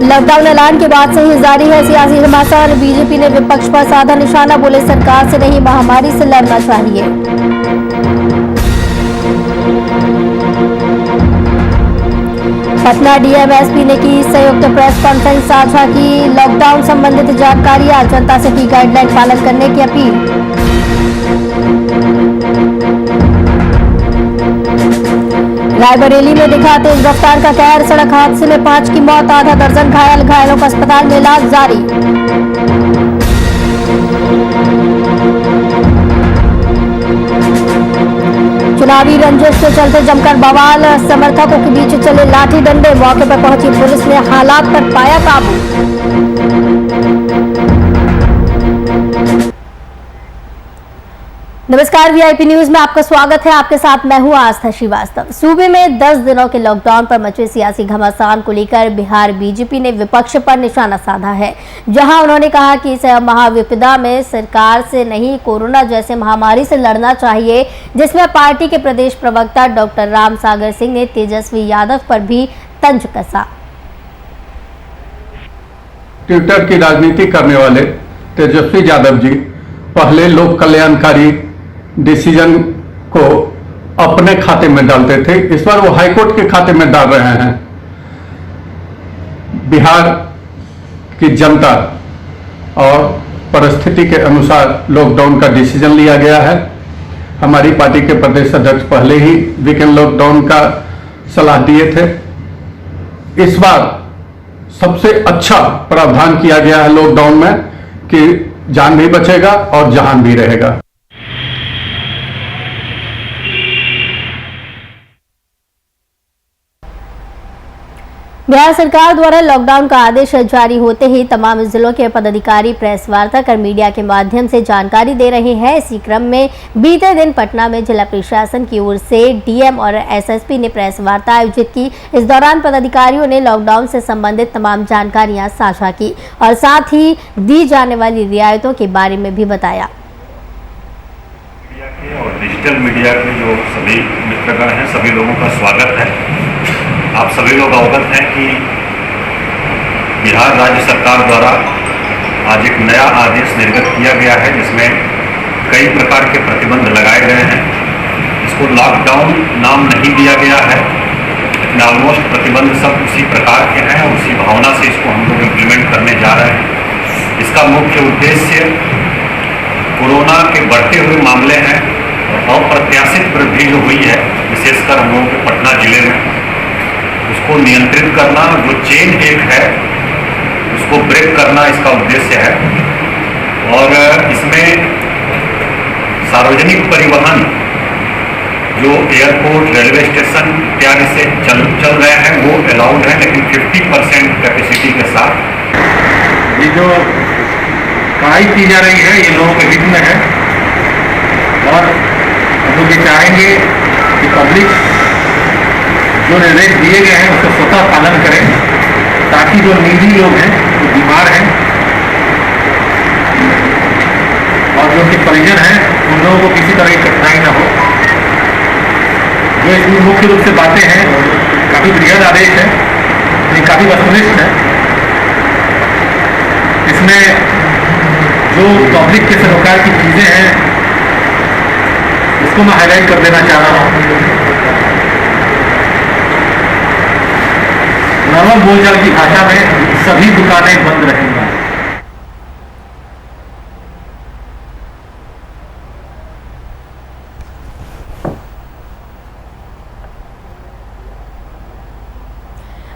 Lockdown ऐलान के बाद से ही जारी है सियासी घमासान। बीजेपी ने विपक्ष पर साधा निशाना, बोले सरकार से नहीं महामारी से लड़ना चाहिए। पटना डीएम एसपी ने की संयुक्त प्रेस कॉन्फ्रेंस, साझा की लॉकडाउन संबंधित जानकारियां, जनता से की गाइडलाइन पालन करने की अपील। रायबरेली में दिखा तेज रफ्तार का कहर, सड़क हादसे में 5 की मौत, आधा दर्जन घायल, घायलों का अस्पताल में इलाज जारी। चुनावी रंजिश के चलते जमकर बवाल, समर्थकों के बीच चले लाठी डंडे, मौके पर पहुंची पुलिस ने हालात पर पाया काबू। नमस्कार, वीआईपी न्यूज में आपका स्वागत है। आपके साथ मैं हूं आस्था श्रीवास्तव। सूबे में 10 दिनों के लॉकडाउन पर मचे सियासी घमासान को लेकर बिहार बीजेपी ने विपक्ष पर निशाना साधा है, जहां उन्होंने कहा कि इस महाविपदा में सरकार से नहीं कोरोना जैसे महामारी से लड़ना चाहिए, जिसमें पार्टी के प्रदेश प्रवक्ता डॉक्टर राम सागर सिंह ने तेजस्वी यादव पर भी तंज कसा। ट्विटर की राजनीति करने वाले तेजस्वी यादव जी पहले लोक कल्याणकारी डिसीजन को अपने खाते में डालते थे, इस बार वो हाईकोर्ट के खाते में डाल रहे हैं। बिहार की जनता और परिस्थिति के अनुसार लॉकडाउन का डिसीजन लिया गया है। हमारी पार्टी के प्रदेश अध्यक्ष पहले ही वीकेंड लॉकडाउन का सलाह दिए थे। इस बार सबसे अच्छा प्रावधान किया गया है लॉकडाउन में कि जान भी बचेगा और जहान भी रहेगा। बिहार सरकार द्वारा लॉकडाउन का आदेश जारी होते ही तमाम जिलों के पदाधिकारी प्रेस वार्ता कर मीडिया के माध्यम से जानकारी दे रहे हैं। इसी क्रम में बीते दिन पटना में जिला प्रशासन की ओर से डीएम और एसएसपी ने प्रेस वार्ता आयोजित की। इस दौरान पदाधिकारियों ने लॉकडाउन से संबंधित तमाम जानकारियां साझा की और साथ ही दी जाने वाली रियायतों के बारे में भी बताया। और डिजिटल मीडिया के जो सभी मित्रगण हैं, सभी लोगों का स्वागत है। आप सभी लोग अवगत हैं कि बिहार राज्य सरकार द्वारा आज एक नया आदेश निर्गत किया गया है, जिसमें कई प्रकार के प्रतिबंध लगाए गए हैं। इसको लॉकडाउन नाम नहीं दिया गया है, लेकिन ऑलमोस्ट प्रतिबंध सब उसी प्रकार के हैं और उसी भावना से इसको हम लोग इम्प्लीमेंट करने जा रहे हैं। इसका मुख्य उद्देश्य कोरोना के बढ़ते हुए मामले हैं और अप्रत्याशित वृद्धि जो हुई है, विशेषकर हम लोगों के पटना जिले में, उसको नियंत्रित करना, जो चेन एक है उसको ब्रेक करना इसका उद्देश्य है। और इसमें सार्वजनिक परिवहन जो एयरपोर्ट, रेलवे स्टेशन इत्यादि से चल रहे हैं वो अलाउड है, लेकिन 50% कैपेसिटी के साथ। ये जो कड़ाई की जा रही है ये लोगों के हित में है और हम लोग ये चाहेंगे कि पब्लिक जो निर्देश दिए गए हैं उसका स्वतः पालन करें, ताकि जो निजी लोग हैं, जो बीमार हैं और जो उनके परिजन हैं, उन लोगों को किसी तरह की कठिनाई न हो। जो इसमें मुख्य रूप से बातें हैं, काफ़ी बृहद आदेश है, ये काफ़ी वस्तुनिष्ठ है। इसमें जो पब्लिक के सरोकार की चीज़ें हैं उसको मैं हाईलाइट कर देना चाह रहा हूँ। नॉर्मल बोलचाल की भाषा में सभी दुकानें बंद रहेंगी।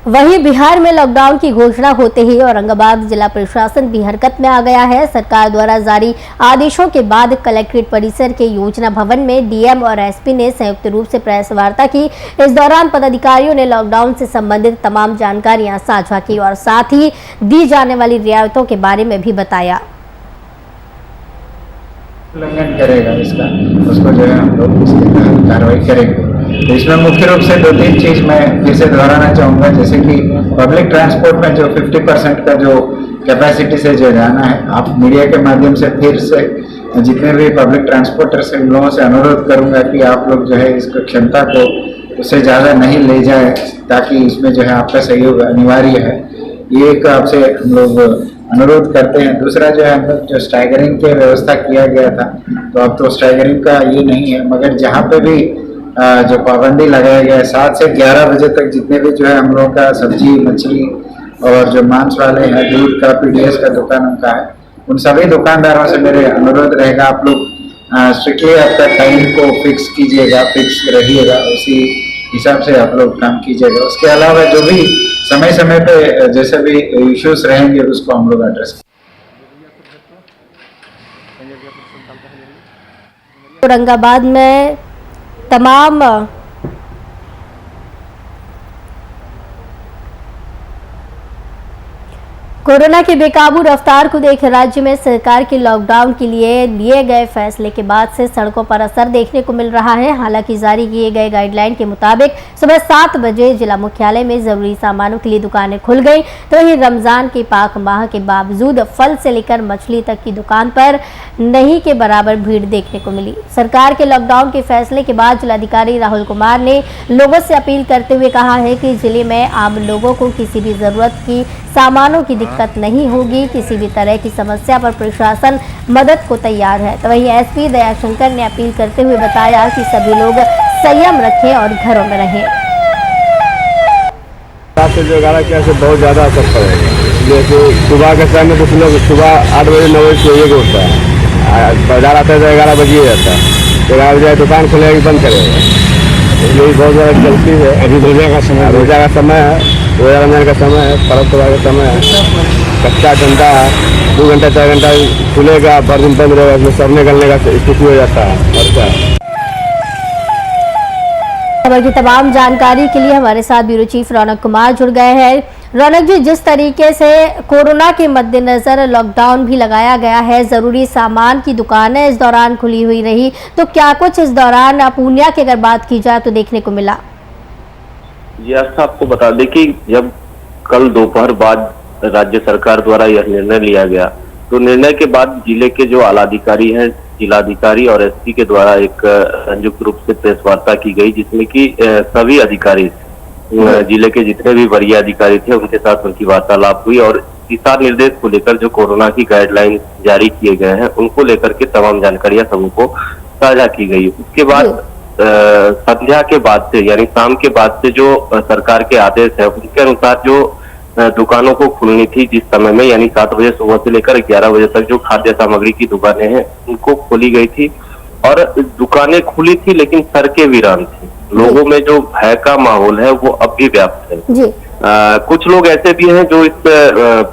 वहीं बिहार में लॉकडाउन की घोषणा होते ही औरंगाबाद जिला प्रशासन भी हरकत में आ गया है। सरकार द्वारा जारी आदेशों के बाद कलेक्ट्रेट परिसर के योजना भवन में डीएम और एसपी ने संयुक्त रूप से प्रेस वार्ता की। इस दौरान पदाधिकारियों ने लॉकडाउन से संबंधित तमाम जानकारियां साझा की और साथ ही दी जाने वाली रियायतों के बारे में भी बताया। उल्लंघन करेगा इसका, उसको जो है हम लोग इसके तहत कार्रवाई करेंगे। तो इसमें मुख्य रूप से 2-3 चीज मैं फिर से दोहराना चाहूँगा, जैसे कि पब्लिक ट्रांसपोर्ट में जो 50% का जो कैपेसिटी से जो जाना है, आप मीडिया के माध्यम से फिर से जितने भी पब्लिक ट्रांसपोर्टर से उन लोगों से अनुरोध करूंगा कि आप लोग जो है इसको क्षमता को उससे ज़्यादा नहीं ले जाए, ताकि इसमें जो है आपका सहयोग अनिवार्य है। ये एक आपसे हम लोग अनुरोध करते हैं। दूसरा जो है, हम लोग जो स्टैगरिंग की व्यवस्था किया गया था, तो अब तो स्टैगरिंग का ये नहीं है, मगर जहाँ पे भी जो पाबंदी लगाया गया है 7 से 11 बजे तक जितने भी जो है हम लोग का सब्जी मछली और जो मांस वाले हैं, दूध का पीडीएस का दुकान उनका है, उन सभी दुकानदारों से मेरे अनुरोध रहेगा, आप लोग स्ट्रिक्टली आपका टाइम को फिक्स कीजिएगा, फिक्स रहिएगा, उसी हिसाब से आप लोग काम कीजिएगा। उसके अलावा जो भी समय समय पे जैसे भी इश्यूज रहेंगे उसको हम लोग एड्रेस। औरंगाबाद में तमाम कोरोना की बेकाबू रफ्तार को देख राज्य में सरकार के लॉकडाउन के लिए गए फैसले के बाद से सड़कों पर असर देखने को मिल रहा है। हालांकि जारी किए गए गाइडलाइन के मुताबिक सुबह 7 बजे जिला मुख्यालय में जरूरी सामानों के लिए दुकानें खुल गई, तो वहीं रमजान के पाक माह के बावजूद फल से लेकर मछली तक की दुकान पर नहीं के बराबर भीड़ देखने को मिली। सरकार के लॉकडाउन के फैसले के बाद जिलाधिकारी राहुल कुमार ने लोगों से अपील करते हुए कहा है कि जिले में आम लोगों को किसी भी जरूरत की सामानों की दिक्कत नहीं होगी। किसी भी तरह की समस्या पर प्रशासन मदद को तैयार है। तो वहीं एसपी दयाशंकर ने अपील करते हुए बताया कि सभी लोग संयम रखें और घरों में रहें। रात से जो 11 के से बहुत ज़्यादा असर पड़ेगा। जैसे सुबह के समय में कुछ लोग सुबह 8 बजे 9 बजे सोइए को उठता है, बाजार आता है तो 11 बजे जाता है, 11 बजे दुकान खुलेगी बंद करेगा, इसलिए बहुत ज़्यादा गलती है। अभी रोजा का समय है, रोजा रमजान का समय है, पर्व त्योहार का समय है, कच्चा घंटा 2 घंटा 4 घंटा खुलेगा, पर दिन बंद रहेगा, इसमें सब निकलने का स्थिति हो जाता है। और क्या खबर की तमाम जानकारी के लिए हमारे साथ ब्यूरो चीफ रौनक कुमार जुड़ गए हैं। रौनक जी, जिस तरीके से कोरोना के मद्देनजर लॉकडाउन भी लगाया गया है, जरूरी सामान की दुकानें इस दौरान खुली हुई रही, तो क्या कुछ इस दौरान पूर्णिया की अगर बात की जाए तो देखने को मिला? जी आपको बता दें कि जब कल दोपहर बाद राज्य सरकार द्वारा यह निर्णय लिया गया, तो निर्णय के बाद जिले के जो आलाधिकारी हैं, जिलाधिकारी और एसपी के द्वारा एक संयुक्त रूप से प्रेस वार्ता की गई, जिसमें कि सभी अधिकारी, जिले के जितने भी वरीय अधिकारी थे उनके साथ उनकी वार्तालाप हुई और दिशा निर्देश को लेकर जो कोरोना की गाइडलाइन जारी किए गए हैं उनको लेकर के तमाम जानकारियां सबों को साझा की गई। उसके बाद संध्या के बाद से, यानी शाम के बाद से जो सरकार के आदेश है उनके अनुसार जो दुकानों को खुलनी थी जिस समय में, यानी 7 बजे सुबह से लेकर 11 बजे तक जो खाद्य सामग्री की दुकानें हैं उनको खोली गई थी और दुकानें खुली थी लेकिन सड़कें वीरान थी। लोगों में जो भय का माहौल है वो अब भी व्याप्त है। जी। कुछ लोग ऐसे भी हैं जो इस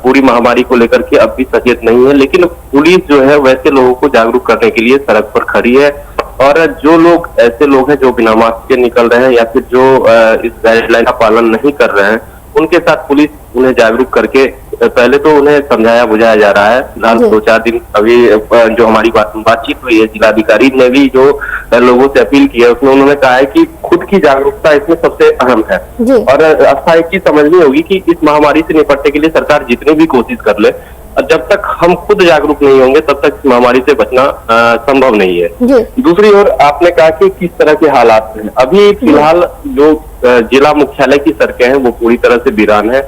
पूरी महामारी को लेकर के अब भी सचेत नहीं है, लेकिन पुलिस जो है वैसे लोगों को जागरूक करने के लिए सड़क पर खड़ी है और जो लोग ऐसे लोग हैं जो बिना मास्क के निकल रहे हैं या फिर जो इस गाइडलाइन का पालन नहीं कर रहे हैं उनके साथ पुलिस उन्हें जागरूक करके पहले तो उन्हें समझाया बुझाया जा रहा है। फिलहाल 2-4 दिन अभी जो हमारी बातचीत हुई है, जिलाधिकारी ने भी जो लोगों से अपील की है उसमें उन्होंने कहा है कि खुद की जागरूकता इसमें सबसे अहम है और अच्छा एक चीज समझनी होगी कि इस महामारी से निपटने के लिए सरकार जितनी भी कोशिश कर ले, जब तक हम खुद जागरूक नहीं होंगे तब तक इस महामारी से बचना संभव नहीं है। दूसरी ओर आपने कहा कि किस तरह के हालात हैं, अभी फिलहाल जो जिला मुख्यालय की सड़कें हैं वो पूरी तरह से वीरान है।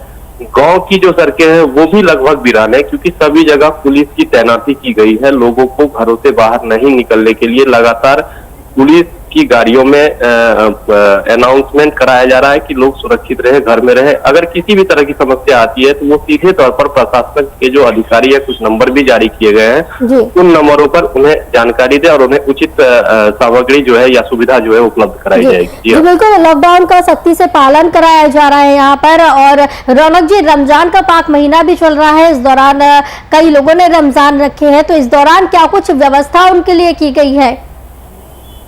गांव की जो सड़कें हैं वो भी लगभग वीरान है क्योंकि सभी जगह पुलिस की तैनाती की गई है। लोगों को घरों से बाहर नहीं निकलने के लिए लगातार पुलिस की गाड़ियों में अनाउंसमेंट कराया जा रहा है कि लोग सुरक्षित रहे, घर में रहे। अगर किसी भी तरह की समस्या आती है तो वो सीधे तौर पर प्रशासन के जो अधिकारी है, कुछ नंबर भी जारी किए गए हैं, उन नंबरों पर उन्हें जानकारी दे और उन्हें उचित सामग्री जो है या सुविधा जो है उपलब्ध कराई जाएगी। जी बिल्कुल, लॉकडाउन का सख्ती से पालन कराया जा रहा है यहाँ पर। और रौनक जी, रमजान का पाक महीना भी चल रहा है, इस दौरान कई लोगों ने रमजान रखे हैं, तो इस दौरान क्या कुछ व्यवस्था उनके लिए की गई है?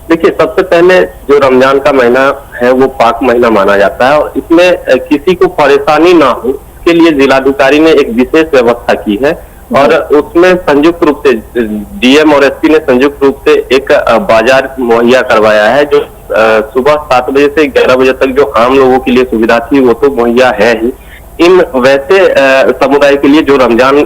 देखिए, सबसे पहले जो रमजान का महीना है वो पाक महीना माना जाता है और इसमें किसी को परेशानी ना हो इसके लिए जिलाधिकारी ने एक विशेष व्यवस्था की है और उसमें संयुक्त रूप से डीएम और एसपी ने संयुक्त रूप से एक बाजार मुहैया करवाया है जो सुबह 7 बजे से 11 बजे तक जो आम लोगों के लिए सुविधा थी वो तो मुहैया है ही। इन वैसे समुदाय के लिए जो रमजान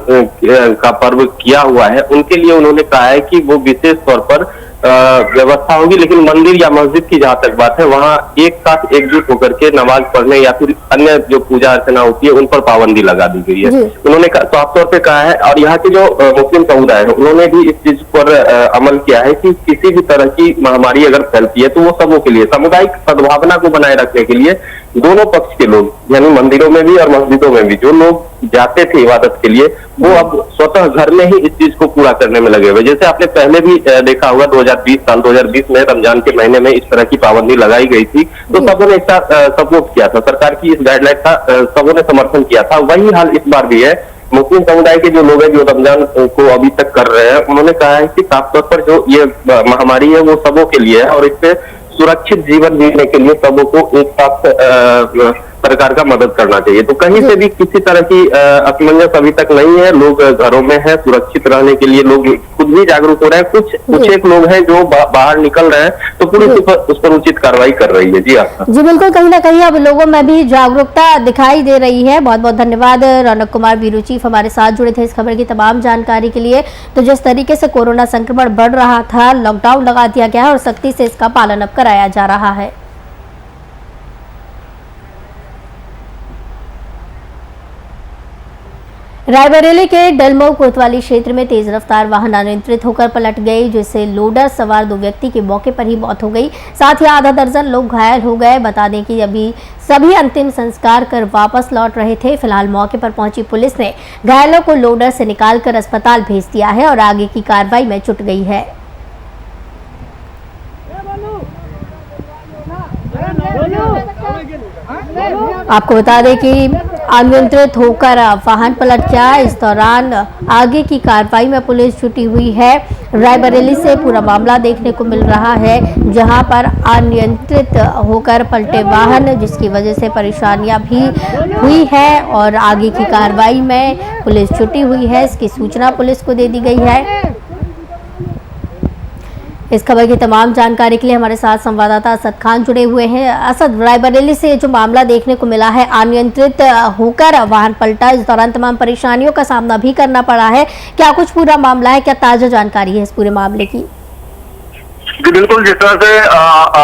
का पर्व किया हुआ है उनके लिए उन्होंने कहा है कि वो विशेष तौर पर व्यवस्था होगी, लेकिन मंदिर या मस्जिद की जहां तक बात है वहां एक साथ एकजुट होकर के नमाज पढ़ने या फिर अन्य जो पूजा अर्चना होती है उन पर पाबंदी लगा दी गई है। उन्होंने साफ तौर पे कहा है, और यहाँ के जो मुस्लिम समुदाय है उन्होंने भी इस चीज पर अमल किया है कि किसी भी तरह की महामारी अगर फैलती है तो वो सबों के लिए, सामुदायिक सद्भावना को बनाए रखने के लिए दोनों पक्ष के लोग यानी मंदिरों में भी और मस्जिदों में भी जो लोग जाते थे इबादत के लिए वो अब स्वतः घर में ही इस चीज को पूरा करने में लगे हुए। जैसे आपने पहले भी देखा होगा 2020 में रमजान के महीने में इस तरह की पाबंदी लगाई गई थी, तो सबों ने इसका सपोर्ट किया था, सरकार की इस गाइडलाइन का सबों ने समर्थन किया था। वही हाल इस बार भी है। मुस्लिम समुदाय के जो लोग हैं जो रमजान को अभी तक कर रहे हैं उन्होंने कहा है कि साफ तौर पर जो ये महामारी है वो सबों के लिए है और इससे सुरक्षित जीवन जीने के लिए सबों को एक साथ सरकार का मदद करना चाहिए। तो कहीं से भी किसी तरह की असमंजस अभी तक नहीं है। लोग घरों में हैं, सुरक्षित रहने के लिए लोग खुद भी जागरूक हो रहे हैं। कुछ एक लोग हैं जो बाहर निकल रहे हैं तो पुलिस उस पर उचित कार्रवाई कर रही है। जी जी बिल्कुल, कहीं ना कहीं अब लोगों में भी जागरूकता दिखाई दे रही है। बहुत बहुत धन्यवाद रौनक कुमार ब्यूरो चीफ हमारे साथ जुड़े थे इस खबर की तमाम जानकारी के लिए। तो जिस तरीके से कोरोना संक्रमण बढ़ रहा था, लॉकडाउन लगा दिया गया है और सख्ती से इसका पालन अब कराया जा रहा है। रायबरेली के डलमऊ कोतवाली क्षेत्र में तेज रफ्तार वाहन अनियंत्रित होकर पलट गई, जिससे लोडर सवार 2 व्यक्ति की मौके पर ही मौत हो गई। साथ ही आधा दर्जन लोग घायल हो गए। बता दें कि अभी सभी अंतिम संस्कार कर वापस लौट रहे थे। फिलहाल मौके पर पहुंची पुलिस ने घायलों को लोडर से निकालकर अस्पताल भेज दिया है और आगे की कार्रवाई में जुट गई है। आपको बता दें कि अनियंत्रित होकर वाहन पलट गया। इस दौरान आगे की कार्रवाई में पुलिस जुटी हुई है। रायबरेली से पूरा मामला देखने को मिल रहा है, जहां पर अनियंत्रित होकर पलटे वाहन, जिसकी वजह से परेशानियां भी हुई है और आगे की कार्रवाई में पुलिस जुटी हुई है। इसकी सूचना पुलिस को दे दी गई है। इस खबर की तमाम जानकारी के लिए हमारे साथ संवाददाता असद खान जुड़े हुए हैं। असद, रायबरेली से जो मामला देखने को मिला है, अनियंत्रित होकर वाहन पलटा, इस दौरान तमाम परेशानियों का सामना भी करना पड़ा है। क्या कुछ पूरा मामला है, क्या ताजा जानकारी है इस पूरे मामले की? बिल्कुल, जिस तरह से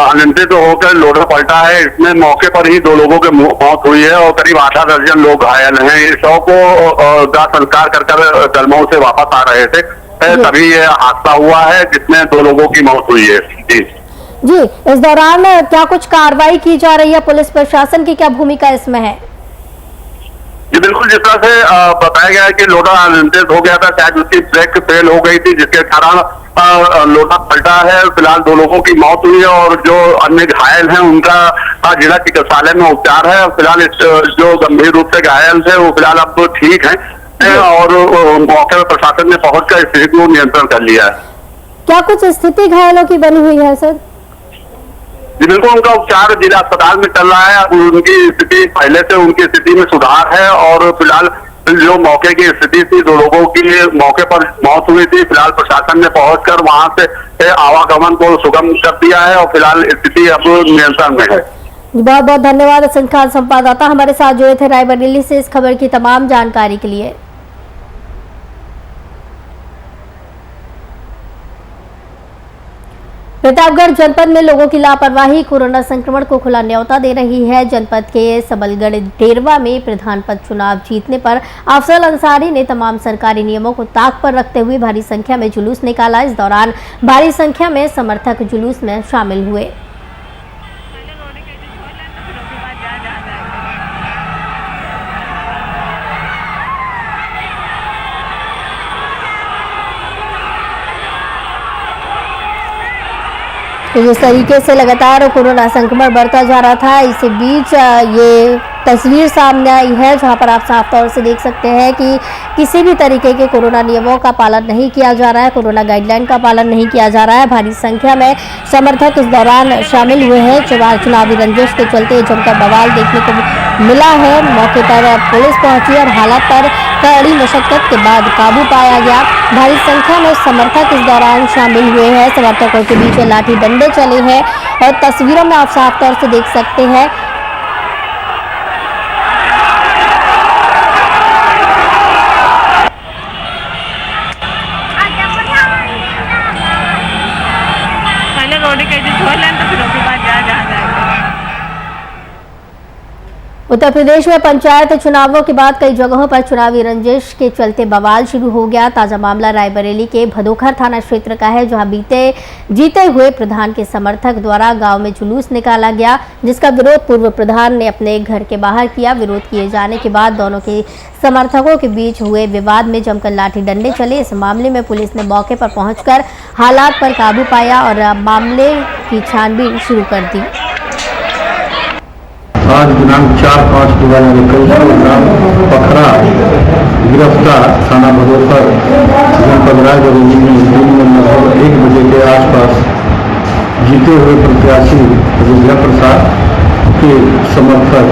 अनियंत्रित होकर लोडर पलटा है, इसमें मौके पर ही 2 लोगों की मौत हुई है और करीब आधा दर्जन लोग घायल हैं। इस शव को दाह संस्कार कर दलमऊ से वापस आ रहे थे तभी ये हादसा हुआ है जिसमें 2 लोगों की मौत हुई है। जी, इस दौरान क्या कुछ कार्रवाई की जा रही है? पुलिस प्रशासन की क्या भूमिका इसमें है? जी बिल्कुल, जिस तरह से बताया गया है कि लोडर अनियंत्रित हो गया था, शायद उसकी ब्रेक फेल हो गई थी जिसके कारण लोडर पलटा है। फिलहाल 2 लोगों की मौत हुई है और जो अन्य घायल हैं उनका जिला चिकित्सालय में उपचार है। फिलहाल जो गंभीर रूप से घायल थे वो फिलहाल अब तो ठीक हैं और मौके पर प्रशासन ने पहुंचकर स्थिति को नियंत्रण कर लिया है। क्या कुछ स्थिति घायलों की बनी हुई है सर? जी बिल्कुल, उनका उपचार जिला अस्पताल में चल रहा है। उनकी स्थिति पहले से उनकी स्थिति में सुधार है और फिलहाल जो मौके की स्थिति थी, 2 लोगों की मौके पर मौत हुई थी। फिलहाल प्रशासन ने पहुंचकर वहां से आवागमन को सुगम कर दिया है और फिलहाल स्थिति अब नियंत्रण में है। बहुत बहुत धन्यवाद असद खान, संवाददाता हमारे साथ जुड़े थे रायबरेली से इस खबर की तमाम जानकारी के लिए। प्रतापगढ़ जनपद में लोगों की लापरवाही कोरोना संक्रमण को खुला न्योता दे रही है। जनपद के सबलगढ़ डेरवा में प्रधान पद चुनाव जीतने पर अफजल अंसारी ने तमाम सरकारी नियमों को ताक पर रखते हुए भारी संख्या में जुलूस निकाला। इस दौरान भारी संख्या में समर्थक जुलूस में शामिल हुए। तो जिस तरीके से लगातार कोरोना संक्रमण बढ़ता जा रहा था, इसी बीच ये तस्वीर सामने आई है जहां पर आप साफ तौर से देख सकते हैं कि किसी भी तरीके के कोरोना नियमों का पालन नहीं किया जा रहा है, कोरोना गाइडलाइन का पालन नहीं किया जा रहा है। भारी संख्या में समर्थक इस दौरान शामिल हुए हैं। चुनावी रंजिश के चलते जमकर बवाल देखने को मिला है। मौके पर पुलिस पहुंची और हालात पर कड़ी मशक्कत के बाद काबू पाया गया। भारी संख्या में समर्थक इस दौरान शामिल हुए हैं। समर्थकों के बीच लाठी डंडे चले हैं और तस्वीरों में आप साफ तौर से देख सकते हैं उत्तर प्रदेश में पंचायत चुनावों के बाद कई जगहों पर चुनावी रंजिश के चलते बवाल शुरू हो गया। ताजा मामला रायबरेली के भदोखर थाना क्षेत्र का है, जहां जीते हुए प्रधान के समर्थक द्वारा गांव में जुलूस निकाला गया, जिसका विरोध पूर्व प्रधान ने अपने घर के बाहर किया। विरोध किए जाने के बाद दोनों के समर्थकों के बीच हुए विवाद में जमकर लाठी डंडे चले। इस मामले में पुलिस ने मौके पर पहुंचकर हालात पर काबू पाया और मामले की छानबीन शुरू कर दी। आज दिनांक 4/5/2021 ग्राम पखरा गिरफ्तार थाना भदोखर जनपद रायबरेली में दिन में लगभग 1 बजे के आसपास जीते हुए प्रत्याशी अयोध्या प्रसाद के समर्थक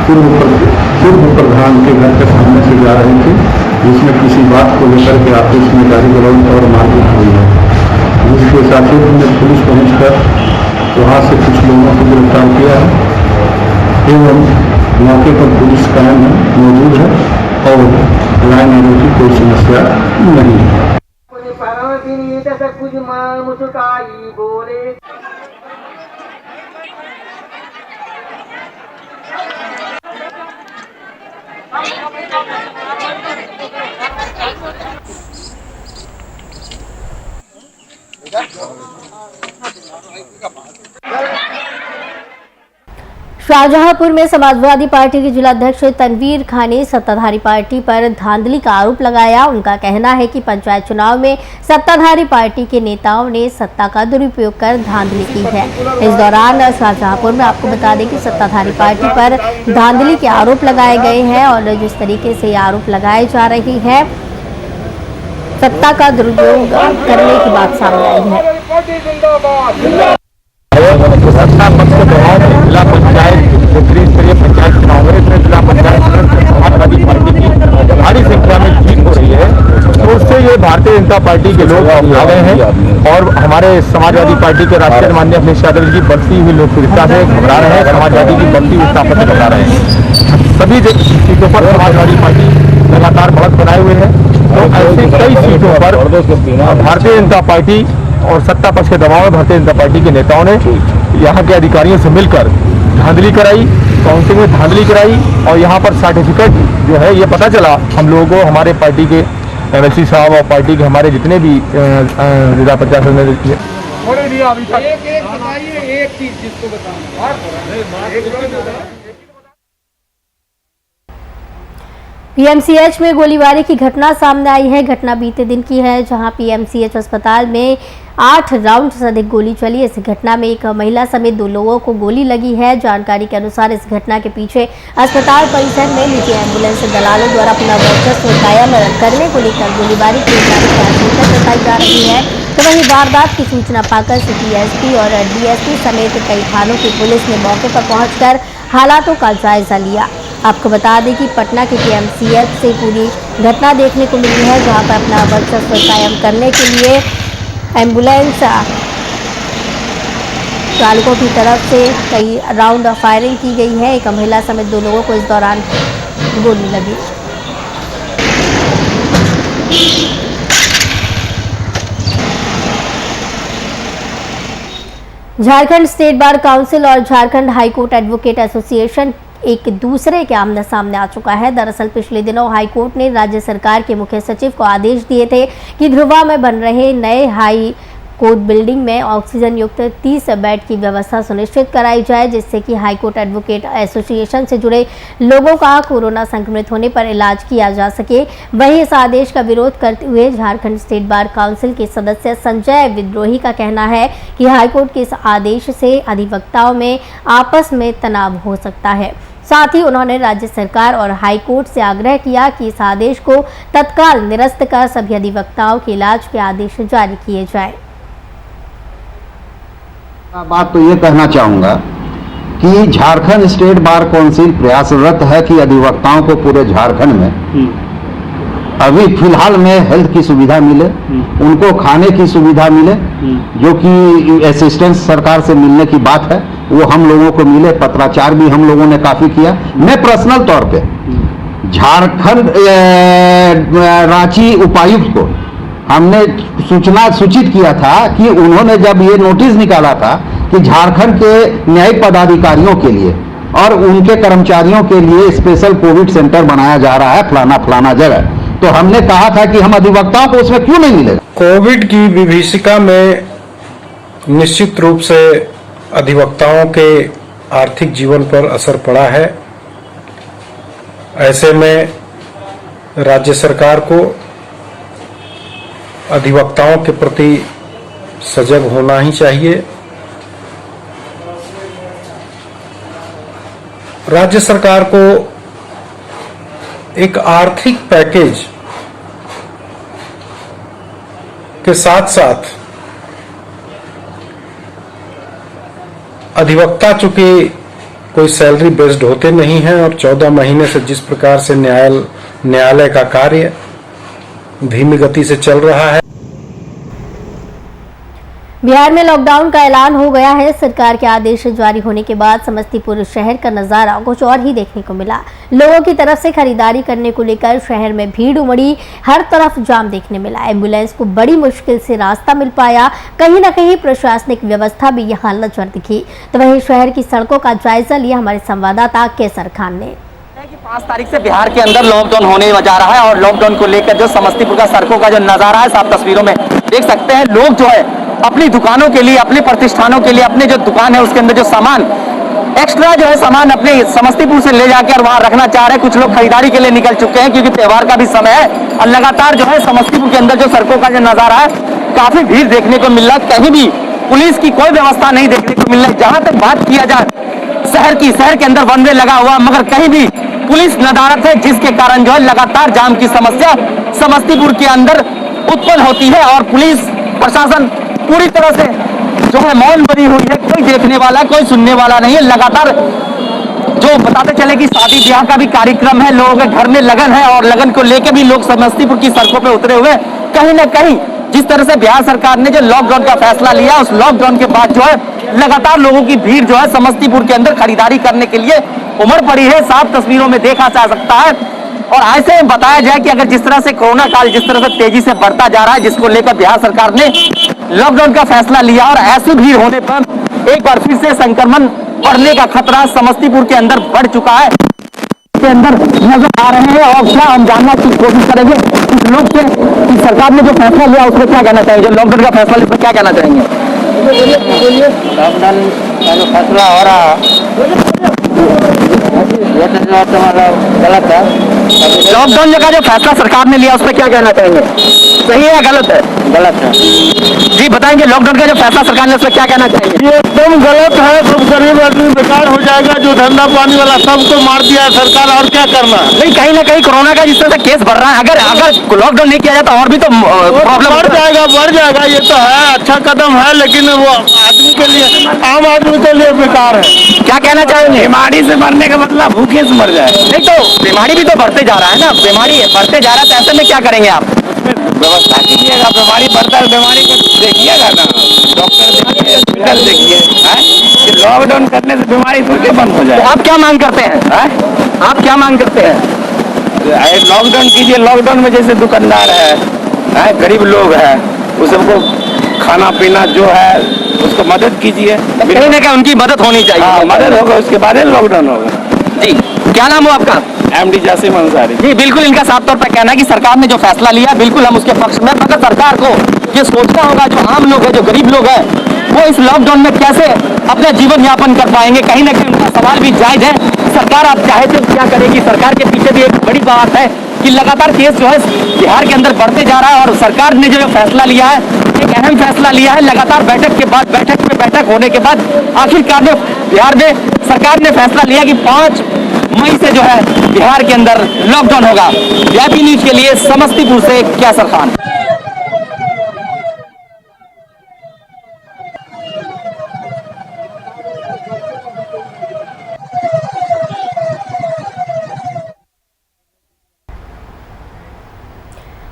पूर्व प्रधान के घर के सामने से जा रहे थे, जिसमें किसी बात को लेकर के आपस में गाली गलौज और मारपीट हुई है, जिसके साथ ही में पुलिस पहुंचकर वहां से कुछ लोगों को गिरफ्तार किया है एवं मौके पर पुलिस कायम मौजूद है और लाइन आने की कोई समस्या नहीं है। शाहजहांपुर में समाजवादी पार्टी के जिलाध्यक्ष तनवीर खान ने सत्ताधारी पार्टी पर धांधली का आरोप लगाया। उनका कहना है कि पंचायत चुनाव में सत्ताधारी पार्टी के नेताओं ने सत्ता का दुरुपयोग कर धांधली की है। इस दौरान शाहजहांपुर में आपको बता दें कि सत्ताधारी पार्टी पर धांधली के आरोप लगाए गए हैं और जिस तरीके से आरोप लगाए जा रही है, सत्ता का दुरुपयोग करने की बात सामने आई है। सत्ता पक्ष के प्रभाव में जिला पंचायत त्रिस्तरीय पंचायत चुनाव में जिला पंचायत समाजवादी पार्टी की भारी संख्या में जीत हो रही है, तो उससे ये भारतीय जनता पार्टी के लोग आ गए हैं और हमारे समाजवादी पार्टी के राष्ट्रीय माननीय अखिलेश यादव जी बढ़ती हुई लोकप्रियता से घबरा रहे हैं, समाजवादी की बढ़ती हुई ताकत से घबरा रहे हैं। सभी सीटों पर समाजवादी पार्टी लगातार बढ़त बनाए हुए है, तो ऐसे कई सीटों पर भारतीय जनता पार्टी और सत्ता पक्ष के दबाव में भारतीय जनता पार्टी के नेताओं ने यहाँ के अधिकारियों से मिलकर धांधली कराई, काउंटिंग में धांधली कराई और यहाँ पर सर्टिफिकेट जो है ये पता चला हम लोगों को, हमारे पार्टी के एमएलसी साहब और पार्टी के हमारे जितने भी जिला प्रशासन में एक चीज जिसको पीएमसीएच में गोलीबारी की घटना सामने आई है। घटना बीते दिन की है, जहां पीएमसीएच अस्पताल में 8 राउंड से अधिक गोली चली। इस घटना में एक महिला समेत 2 लोगों को गोली लगी है। जानकारी के अनुसार इस घटना के पीछे अस्पताल परिसर में निजी एम्बुलेंस दलालों द्वारा अपना वर्चस्व कायम करने को लेकर गोलीबारी किए जाने की आशंका जताई जा रही है। तो वहीं वारदात की सूचना पाकर सिटी एसपी और डीएसपी समेत कई थानों की पुलिस ने मौके पर पहुंचकर हालातों का जायजा लिया। आपको बता दें कि पटना के पीएमसीएच से पूरी घटना देखने को मिली है, जहां पर अपना वर्चस्व कायम करने के लिए एम्बुलेंस चालकों की तरफ से कई राउंड फायरिंग की गई है। एक महिला समेत 2 लोगों को इस दौरान गोली लगी। झारखंड स्टेट बार काउंसिल और झारखंड हाईकोर्ट एडवोकेट एसोसिएशन एक दूसरे के आमने सामने आ चुका है। दरअसल पिछले दिनों हाईकोर्ट ने राज्य सरकार के मुख्य सचिव को आदेश दिए थे कि ध्रुवा में बन रहे नए हाई कोर्ट बिल्डिंग में ऑक्सीजन युक्त 30 बेड की व्यवस्था सुनिश्चित कराई जाए, जिससे कि हाईकोर्ट एडवोकेट एसोसिएशन से जुड़े लोगों का कोरोना संक्रमित होने पर इलाज किया जा सके। वहीं इस आदेश का विरोध करते हुए झारखंड स्टेट बार काउंसिल के सदस्य संजय विद्रोही का कहना है कि हाईकोर्ट के इस आदेश से अधिवक्ताओं में आपस में तनाव हो सकता है। साथ ही उन्होंने राज्य सरकार और हाईकोर्ट से आग्रह किया कि इस आदेश को तत्काल निरस्त कर सभी अधिवक्ताओं के इलाज के आदेश जारी किए जाए। बात तो ये कहना चाहूंगा कि झारखंड स्टेट बार काउंसिल प्रयासरत है कि अधिवक्ताओं को पूरे झारखंड में अभी फिलहाल में हेल्थ की सुविधा मिले, उनको खाने की सुविधा मिले, जो कि असिस्टेंस सरकार से मिलने की बात है वो हम लोगों को मिले। पत्राचार भी हम लोगों ने काफी किया। मैं पर्सनल तौर पे झारखंड रांची उपायुक्त को हमने सूचित किया था कि उन्होंने जब ये नोटिस निकाला था कि झारखंड के न्यायिक पदाधिकारियों के लिए और उनके कर्मचारियों के लिए स्पेशल कोविड सेंटर बनाया जा रहा है फलाना फलाना जगह। तो हमने कहा था कि हम अधिवक्ताओं को उसमें क्यों नहीं मिलेगा। कोविड की विभीषिका में निश्चित रूप से अधिवक्ताओं के आर्थिक जीवन पर असर पड़ा है। ऐसे में राज्य सरकार को अधिवक्ताओं के प्रति सजग होना ही चाहिए। राज्य सरकार को एक आर्थिक पैकेज के साथ साथ अधिवक्ता चूंकि कोई सैलरी बेस्ड होते नहीं हैं और 14 महीने से जिस प्रकार से न्यायालय का कार्य धीमी गति से चल रहा है। बिहार में लॉकडाउन का ऐलान हो गया है। सरकार के आदेश जारी होने के बाद समस्तीपुर शहर का नजारा कुछ और ही देखने को मिला। लोगों की तरफ से खरीदारी करने को लेकर शहर में भीड़ उमड़ी, हर तरफ जाम देखने मिला। एम्बुलेंस को बड़ी मुश्किल से रास्ता मिल पाया। कहीं न कहीं प्रशासनिक व्यवस्था भी यहाँ नजर दिखी। तो वहीं शहर की सड़कों का जायजा लिया हमारे संवाददाता केसर खान ने। 5 तारीख से बिहार के अंदर लॉकडाउन होने जा रहा है और लॉकडाउन को लेकर जो समस्तीपुर का सड़कों का जो नजारा है, आप तस्वीरों में देख सकते हैं। लोग जो है अपनी दुकानों के लिए, अपने प्रतिष्ठानों के लिए, अपने जो दुकान है उसके अंदर जो सामान एक्स्ट्रा जो है सामान अपने समस्तीपुर से ले जाकर वहां रखना चाह रहे हैं। कुछ लोग खरीदारी के लिए निकल चुके हैं क्योंकि त्योहार का भी समय है और लगातार जो है समस्तीपुर के अंदर जो सड़कों का जो नजारा है, काफी भीड़ देखने को मिल रहा है। कहीं भी पुलिस की कोई व्यवस्था नहीं देखने को मिल रही। जहां तक बात किया जाए शहर के अंदर वन वे लगा हुआ, मगर कहीं भी पुलिस नदारत है, जिसके कारण जो है लगातार जाम की समस्या समस्तीपुर के अंदर उत्पन्न होती है और पुलिस प्रशासन पूरी तरह से जो है मौन बनी हुई है। कोई देखने वाला, कोई सुनने वाला नहीं है। लगातार जो बताते चले कि शादी ब्याह का भी कार्यक्रम है, लोगों के घर में लगन है और लगन को लेकर भी लोग समस्तीपुर की सड़कों पे उतरे हुए। कहीं ना कहीं जिस तरह से बिहार सरकार ने जो लॉकडाउन का फैसला लिया, उस लॉकडाउन के बाद जो है लगातार लोगों की भीड़ जो है समस्तीपुर के अंदर खरीदारी करने के लिए उमड़ पड़ी है। साफ तस्वीरों में देखा जा सकता है। और ऐसे में बताया जाए कि अगर जिस तरह से कोरोना काल जिस तरह से तेजी से बढ़ता जा रहा है, जिसको लेकर बिहार सरकार ने लॉकडाउन का फैसला लिया और ऐसी भीड़ होने पर एक बार फिर से संक्रमण बढ़ने का खतरा समस्तीपुर के अंदर बढ़ चुका है के अंदर नजर आ रहे हैं। और क्या हम जानना की कोशिश करेंगे कुछ लोग से कि सरकार ने जो फैसला लिया उसमें क्या कहना चाहेंगे, लॉकडाउन का फैसला इसमें क्या कहना चाहेंगे। लॉकडाउन का जो फैसला हो रहा गलत है। लॉकडाउन का जो फैसला सरकार ने लिया उसमें क्या कहना चाहेंगे, सही है या गलत है? गलत है जी। बताएंगे लॉकडाउन का जो फैसला सरकार ने उसमें क्या कहना चाहेंगे। ये एकदम गलत है। सब गरीब आदमी बेकार हो जाएगा। जो धंधा पानी वाला सबको मार दिया है सरकार, और क्या करना। नहीं, कहीं ना कहीं कोरोना का जिस तरह से केस बढ़ रहा है, अगर लॉकडाउन नहीं किया जाता और भी तो प्रॉब्लम बढ़ जाएगा। ये तो है अच्छा कदम है, लेकिन वो आदमी के लिए, आम आदमी के लिए बेकार है। क्या कहना चाहेंगे। बीमारी से मरने का मतलब भूखे से मर जाए। नहीं तो बीमारी भी तो बढ़ते जा रहा है ना, बीमारी बढ़ते जा रहा है, तो ऐसे में क्या करेंगे आप। व्यवस्था कीजिएगा। बीमारी बढ़ता है, बीमारी को देखिएगा ना, डॉक्टर देखिए, हॉस्पिटल देखिए। कि लॉकडाउन करने से बीमारी फिर के बंद हो जाए। तो आप क्या मांग करते हैं, आप क्या मांग करते हैं। लॉकडाउन कीजिए। लॉकडाउन में जैसे दुकानदार है, गरीब लोग है, उस सबको खाना पीना जो है उसको मदद कीजिए। कहीं ना कहीं उनकी मदद होनी चाहिए। मदद होगा, उसके बाद लॉकडाउन होगा। जी, क्या नाम हो आपका। एमडी जासिम अंसारी जी। बिल्कुल इनका साफ तौर पर कहना है कि सरकार ने जो फैसला लिया बिल्कुल हम उसके पक्ष में, मगर सरकार को ये सोचना होगा जो आम लोग हैं, जो गरीब लोग हैं, वो इस लॉकडाउन में कैसे अपना जीवन यापन कर पाएंगे। कहीं ना कहीं उनका सवाल भी जायज है। सरकार आप चाहे तो क्या करेगी। सरकार के पीछे भी एक बड़ी बात है कि लगातार केस जो है बिहार के अंदर बढ़ते जा रहा है और सरकार ने जो फैसला लिया है, एक अहम फैसला लिया है। लगातार बैठक के बाद बैठक होने के बाद आखिरकार जो बिहार में सरकार ने फैसला लिया कि 5 मई से जो है बिहार के अंदर लॉकडाउन होगा। वीआईपी न्यूज के लिए समस्तीपुर से केसर खान।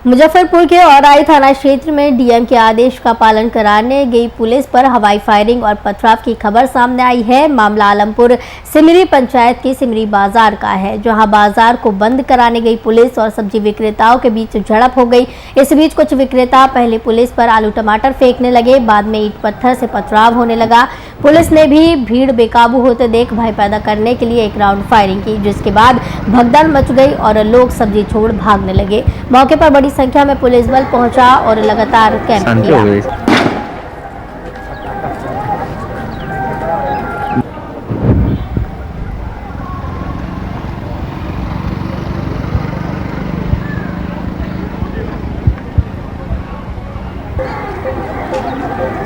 मुजफ्फरपुर के औराई थाना क्षेत्र में डीएम के आदेश का पालन कराने गई पुलिस पर हवाई फायरिंग और पथराव की खबर सामने आई है। मामला आलमपुर सिमरी पंचायत के सिमरी बाजार का है, जहां बाजार को बंद कराने गई पुलिस और सब्जी विक्रेताओं के बीच झड़प हो गई। इस बीच कुछ विक्रेता पहले पुलिस पर आलू टमाटर फेंकने लगे, बाद में ईंट पत्थर से पथराव होने लगा। पुलिस ने भी भीड़ बेकाबू होते देख भय पैदा करने के लिए एक राउंड फायरिंग की, जिसके बाद भगदड़ मच गई और लोग सब्जी छोड़ भागने लगे। मौके पर बड़ी संख्या में पुलिस बल पहुंचा और लगातार कैंप किया।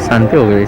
शांति हो गई।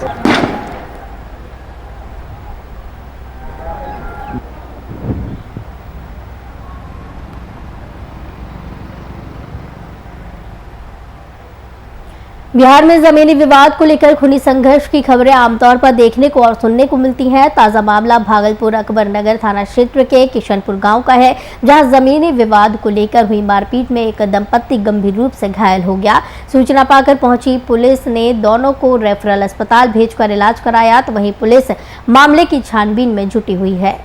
बिहार में जमीनी विवाद को लेकर खूनी संघर्ष की खबरें आमतौर पर देखने को और सुनने को मिलती हैं। ताजा मामला भागलपुर अकबर नगर थाना क्षेत्र के किशनपुर गांव का है, जहां जमीनी विवाद को लेकर हुई मारपीट में एक दंपत्ति गंभीर रूप से घायल हो गया। सूचना पाकर पहुंची पुलिस ने दोनों को रेफरल अस्पताल भेजकर इलाज कराया, तो वहीं पुलिस मामले की छानबीन में जुटी हुई है।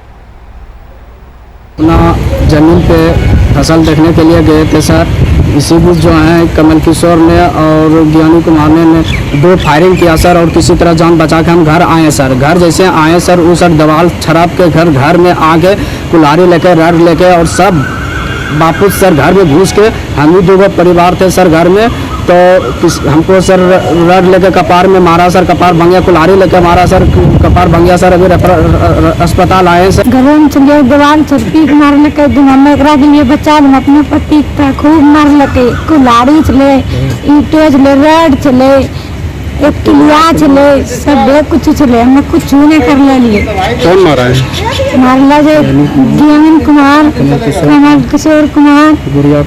जमीन पे फसल देखने के लिए गए थे सर। इसी बीच जो है कमल किशोर ने और ज्ञानी कुमार ने 2 फायरिंग किया सर, और किसी तरह जान बचा के हम घर आए सर। घर जैसे आए सर, उस दवाल छराब के घर में आके कुल्हाड़ी लेके रड लेके और सब वापस सर घर में घुस के, हम ही 2 परिवार थे सर घर में, तो हमको सर रड लेके कपार में मारा सर, कपार भंगिया, कुल्हाड़ी लेके मारा सर, कपार भंगिया सर। अभी अस्पताल आए सर। गरम चले दीवार छुट्टी मार लके दुमाने एकरा के लिए बचा हम अपने पति का खूब मार लके, कुल्हाड़ी चले, ईंटे चले, रड चले, एक किलिया चले, सब कुछ चले, हमने कुछ नहीं कर लिए। कौन मारा है? मारला जे ज्ञान कुमार, कमल किशोर कुमार,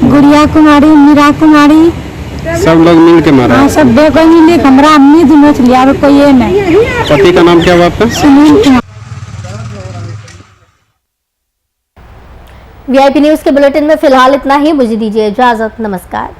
गुड़िया कुमारी, मीरा कुमारी, सब लोग मिल के मारा? हाँ, सब कोई मिले, हमरा अम्मी दिनों चलिए, और कोई ये नहीं। पति का नाम क्या हुआ आपका? सुनील कुमार। वीआईपी न्यूज के बुलेटिन में फिलहाल इतना ही। मुझे दीजिए इजाजत। नमस्कार।